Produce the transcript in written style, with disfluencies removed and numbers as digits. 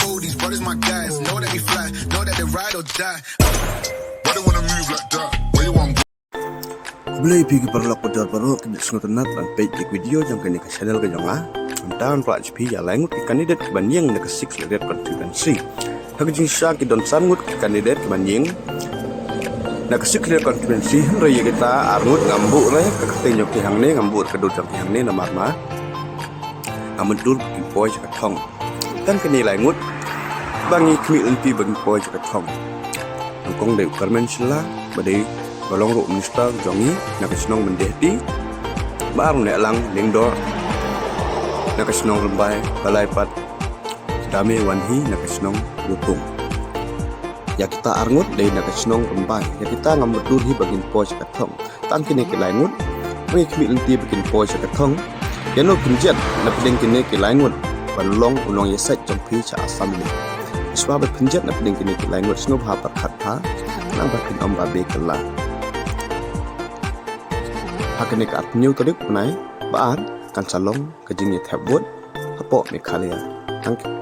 fool, these brothers my guys. Know that we fly, know that they ride or die. Why they wanna move like that? Where you want? Boleh pergi perlak pada baru kita sengaja dan page video yang kini ke channel ke jangan. Dan Pak HP Lai Ngut kandidat kebanyakan nak 6-Khliehriat Constituency. Hak jingsa kita don sangut kandidat kebanyakan nak 6-Khliehriat Constituency. Raya kita arngut ngambuk lah. Kakak nyok tihang ni ngambuk kedua tihang ni nama mah. Ngamudul bikin poy jaga tong. Dan kini Lai Ngut bangi kmi unti bikin poy jaga tong. Nongkong dari Parlemen sila badai balong ro minister jongi nak senong mendehti baru nak lang lingdor nak senong lembai balai pat dame wanhi nak senong lutung ya kita arngut dari nak senong lembai ya kita ngamudul hi bagin poy jaga tong. Tan kini ke Lai Ngut bangi kmi unti bikin poy jaga tong. Yang no penjat nak Pdeng kini ke Lai Ngut balong unong yesat jompi ca asam ni. Sebab penjat nak Pdeng kini ke Lai Ngut snob ha perkat ha nang bakin amba be kala. Hakene ka new tadi punai baar kan salong ke jingnya tabut hapo me khalia. Thank you.